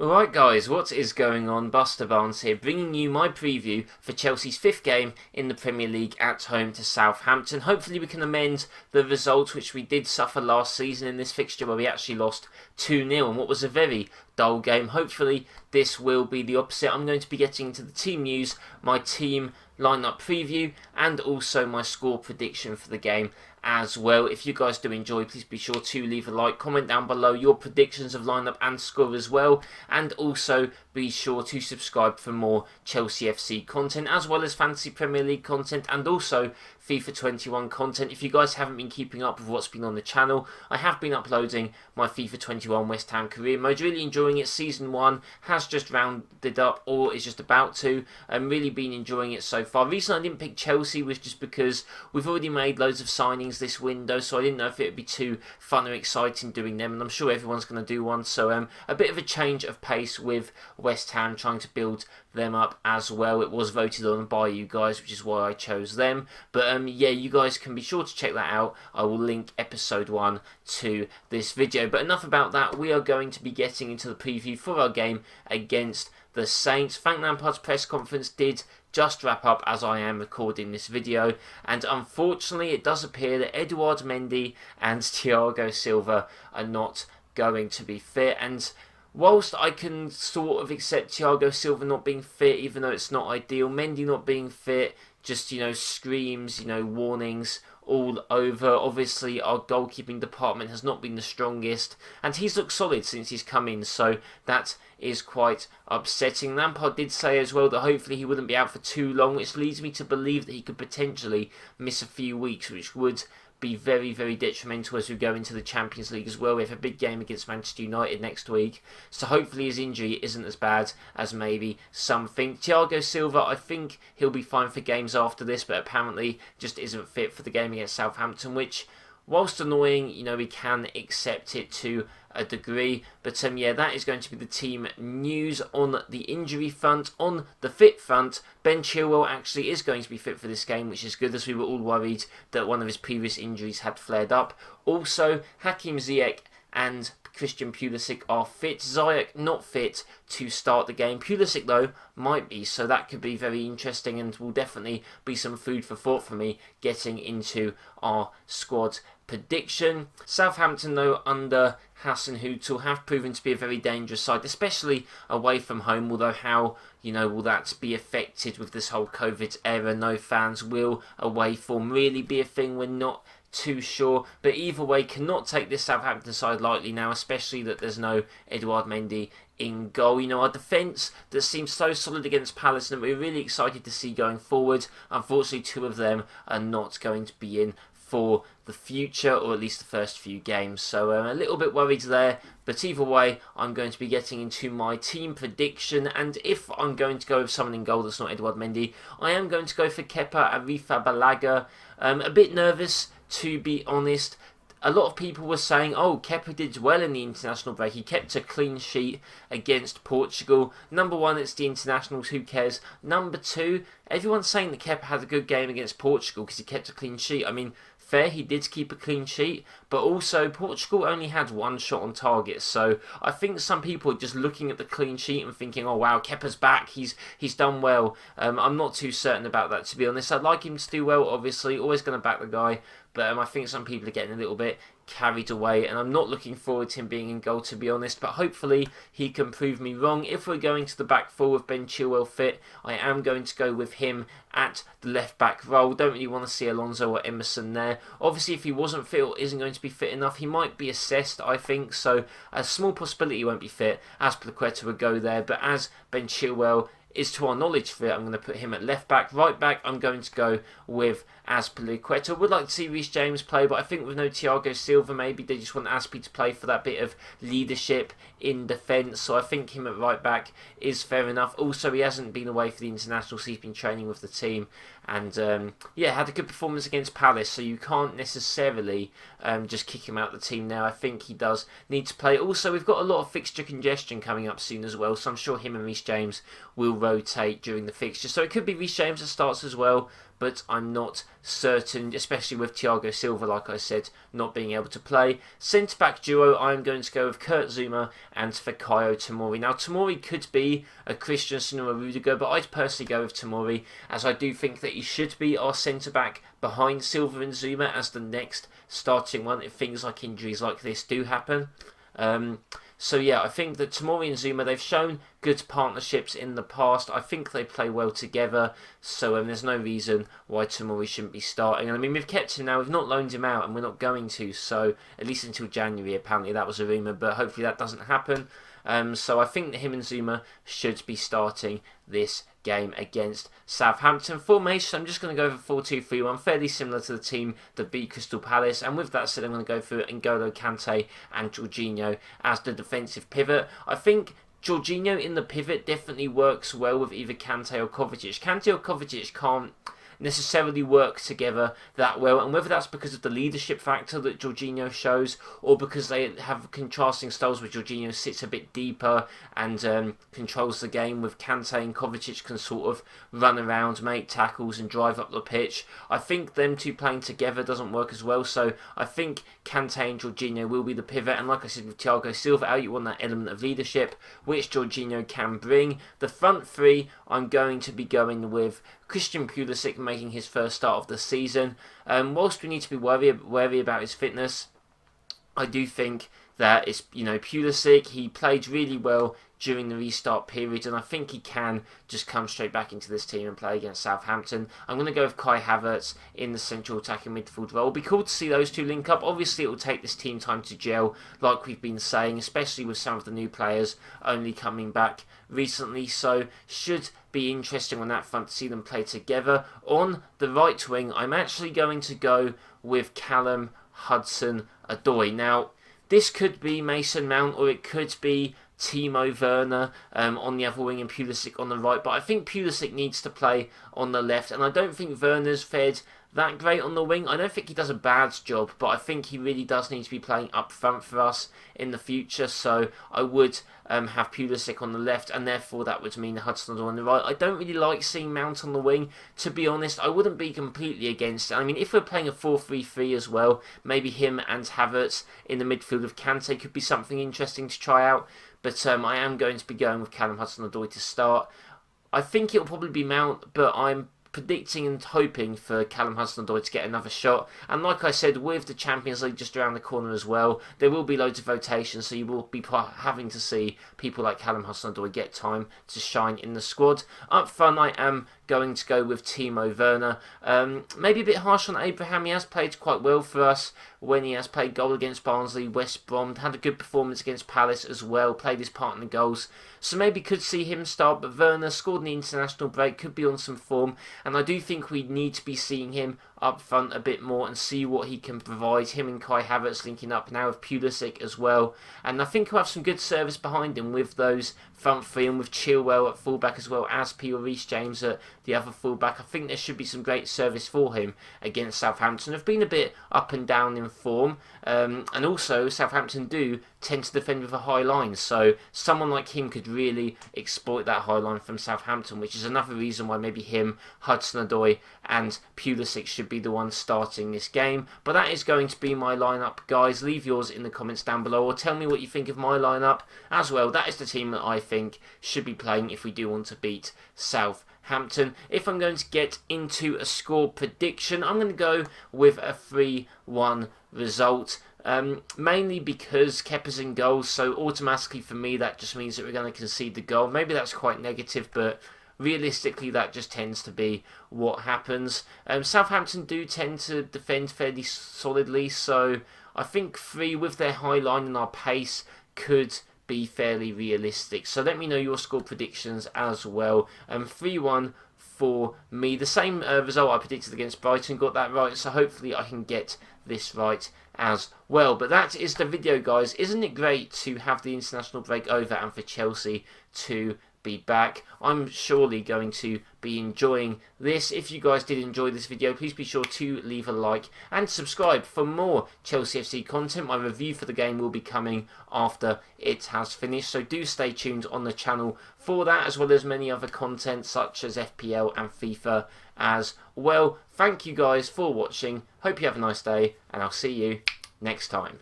Alright guys, what is going on? BusterBarnes here, bringing you my preview for Chelsea's 5th game in the Premier League at home to Southampton. Hopefully we can amend the result which we did suffer last season in this fixture where we actually lost 2-0 and what was a very dull game. Hopefully this will be the opposite. I'm going to be getting into the team news, my team lineup preview and also my score prediction for the game as well. If you guys do enjoy, please be sure to leave a like, comment down below your predictions of lineup and score as well, and also be sure to subscribe for more Chelsea FC content as well as Fantasy Premier League content and also FIFA 21 content. If you guys haven't been keeping up with what's been on the channel, I have been uploading my FIFA 21 West Ham career mode. Really enjoying it. Season 1 has just rounded up or is just about to. Really been enjoying it so far. The reason I didn't pick Chelsea was just because we've already made loads of signings this window, so I didn't know if it would be too fun or exciting doing them, and I'm sure everyone's going to do one, so a bit of a change of pace with West Ham, trying to build them up as well. It was voted on by you guys, which is why I chose them, but yeah, you guys can be sure to check that out. I will link episode 1 to this video, but enough about that. We are going to be getting into the preview for our game against the Saints. Frank Lampard's press conference did just wrap up as I am recording this video, and unfortunately it does appear that Mendy and Thiago Silva are not going to be fit, and whilst I can sort of accept Thiago Silva not being fit, even though it's not ideal, Mendy not being fit just, screams, warnings all over. Obviously, our goalkeeping department has not been the strongest, and he's looked solid since he's come in, so that is quite upsetting. Lampard did say as well that hopefully he wouldn't be out for too long, which leads me to believe that he could potentially miss a few weeks, which would be very, very detrimental as we go into the Champions League as well. We have a big game against Manchester United next week, so hopefully his injury isn't as bad as maybe some think. Thiago Silva, I think he'll be fine for games after this, but apparently just isn't fit for the game against Southampton, which, whilst annoying, we can accept it to a degree. But yeah, that is going to be the team news on the injury front. On the fit front, Ben Chilwell actually is going to be fit for this game, which is good, as we were all worried that one of his previous injuries had flared up. Also, Hakim Ziyech and Christian Pulisic are fit. Ziyech not fit to start the game. Pulisic, though, might be, so that could be very interesting and will definitely be some food for thought for me getting into our squad prediction. Southampton, though, under Hasenhüttl have proven to be a very dangerous side, especially away from home, although how, will that be affected with this whole COVID era? No fans. Will away form really be a thing? We're not too sure, but either way, cannot take this Southampton side lightly now, especially that there's no Mendy in goal. Our defence that seems so solid against Palace and we're really excited to see going forward. Unfortunately, 2 of them are not going to be in for the future, or at least the first few games, so a little bit worried there. But either way, I'm going to be getting into my team prediction, and if I'm going to go with someone in goal that's not Mendy, I am going to go for Kepa Arrizabalaga. A bit nervous, to be honest. A lot of people were saying, Kepa did well in the international break. He kept a clean sheet against Portugal. Number 1, it's the internationals, who cares? Number 2, everyone's saying that Kepa had a good game against Portugal because he kept a clean sheet. I mean, fair, he did keep a clean sheet, but also Portugal only had 1 shot on target, so I think some people are just looking at the clean sheet and thinking, oh wow, Kepa's back, he's done well. I'm not too certain about that, to be honest. I'd like him to do well, obviously, always going to back the guy, but I think some people are getting a little bit carried away, and I'm not looking forward to him being in goal, to be honest, but hopefully he can prove me wrong. If we're going to the back four with Ben Chilwell fit, I am going to go with him at the left back role. Don't really want to see Alonso or Emerson there. Obviously, if he wasn't fit or isn't going to be fit enough, he might be assessed, I think, so a small possibility he won't be fit. Azpilicueta would go there, but as Ben Chilwell is to our knowledge fit, I'm going to put him at left back. Right back, I'm going to go with Azpilicueta. Would like to see Reece James play, but I think with no Thiago Silva, maybe they just want Azpi to play for that bit of leadership in defence, so I think him at right back is fair enough. Also, he hasn't been away for the internationals, he's been training with the team, and yeah, had a good performance against Palace, so you can't necessarily just kick him out of the team now. I think he does need to play. Also, we've got a lot of fixture congestion coming up soon as well, so I'm sure him and Reece James will rotate during the fixture, so it could be Reece James that starts as well, but I'm not certain, especially with Thiago Silva, like I said, not being able to play. Centre-back duo, I'm going to go with Kurt Zouma and Fikayo Tomori. Now, Tomori could be a Christensen or a Rudiger, but I'd personally go with Tomori, as I do think that he should be our centre-back behind Silva and Zouma as the next starting one if things like injuries like this do happen. So yeah, I think that Tomori and Zouma, they've shown good partnerships in the past. I think they play well together, so there's no reason why Tomori shouldn't be starting. And I mean, we've kept him now, we've not loaned him out, and we're not going to, so at least until January, apparently that was a rumour, but hopefully that doesn't happen. So I think that him and Zouma should be starting this game against Southampton. Formation, I'm just going to go for 4-2-3-1, fairly similar to the team that beat Crystal Palace. And with that said, I'm going to go for N'Golo Kante and Jorginho as the defensive pivot. I think Jorginho in the pivot definitely works well with either Kante or Kovacic. Kante or Kovacic can't necessarily work together that well, and whether that's because of the leadership factor that Jorginho shows, or because they have contrasting styles where Jorginho sits a bit deeper and controls the game, with Kante and Kovacic can sort of run around, make tackles and drive up the pitch. I think them two playing together doesn't work as well, so I think Kante and Jorginho will be the pivot, and like I said with Thiago Silva out, you want that element of leadership, which Jorginho can bring. The front three, I'm going to be going with Christian Pulisic making his first start of the season. Whilst we need to be wary about his fitness, I do think that it's, Pulisic, he played really well during the restart period, and I think he can just come straight back into this team and play against Southampton. I'm going to go with Kai Havertz in the central attacking midfield role. It'll be cool to see those two link up. Obviously, it will take this team time to gel, like we've been saying, especially with some of the new players only coming back recently, so should be interesting on that front to see them play together. On the right wing, I'm actually going to go with Callum Hudson-Odoi. Now, this could be Mason Mount, or it could be Timo Werner on the other wing and Pulisic on the right, but I think Pulisic needs to play on the left, and I don't think Werner's fared that great on the wing. I don't think he does a bad job, but I think he really does need to be playing up front for us in the future, so I would have Pulisic on the left, and therefore that would mean Hudson-Odoi on the right. I don't really like seeing Mount on the wing, to be honest. I wouldn't be completely against it. I mean, if we're playing a 4-3-3 as well, maybe him and Havertz in the midfield of Kante could be something interesting to try out, but I am going to be going with Callum Hudson-Odoi to start. I think it'll probably be Mount, but I'm predicting and hoping for Callum Hudson-Odoi to get another shot. And like I said, with the Champions League just around the corner as well, there will be loads of rotation, so you will be having to see people like Callum Hudson-Odoi get time to shine in the squad. Up front, I am going to go with Timo Werner. Maybe a bit harsh on Abraham. He has played quite well for us when he has played goal against Barnsley, West Brom, had a good performance against Palace as well, played his part in the goals. So maybe could see him start, but Werner scored in the international break, could be on some form, and I do think we need to be seeing him up front a bit more and see what he can provide. Him and Kai Havertz linking up now with Pulisic as well, and I think he'll have some good service behind him with those front three, and with Chilwell at fullback as well as P or Reece James at the other fullback. I think there should be some great service for him against Southampton. They've been a bit up and down in form, and also Southampton do tend to defend with a high line, so someone like him could really exploit that high line from Southampton, which is another reason why maybe him, Hudson-Odoi and Pulisic should be the ones starting this game. But that is going to be my lineup, guys. Leave yours in the comments down below, or tell me what you think of my lineup as well. That is the team that I think should be playing if we do want to beat Southampton. If I'm going to get into a score prediction, I'm going to go with a 3-1 result. Mainly because Kepa's in goal, so automatically for me that just means that we're going to concede the goal. Maybe that's quite negative, but realistically that just tends to be what happens. Southampton do tend to defend fairly solidly, so I think 3 with their high line and our pace could be fairly realistic. So let me know your score predictions as well. 3-1 for me. The same result I predicted against Brighton, got that right, so hopefully I can get this right as well. But that is the video, guys. Isn't it great to have the international break over and for Chelsea to be back. I'm surely going to be enjoying this. If you guys did enjoy this video, please be sure to leave a like and subscribe for more Chelsea FC content. My review for the game will be coming after it has finished, so do stay tuned on the channel for that, as well as many other content such as FPL and FIFA as well. Thank you guys for watching. Hope you have a nice day, and I'll see you next time.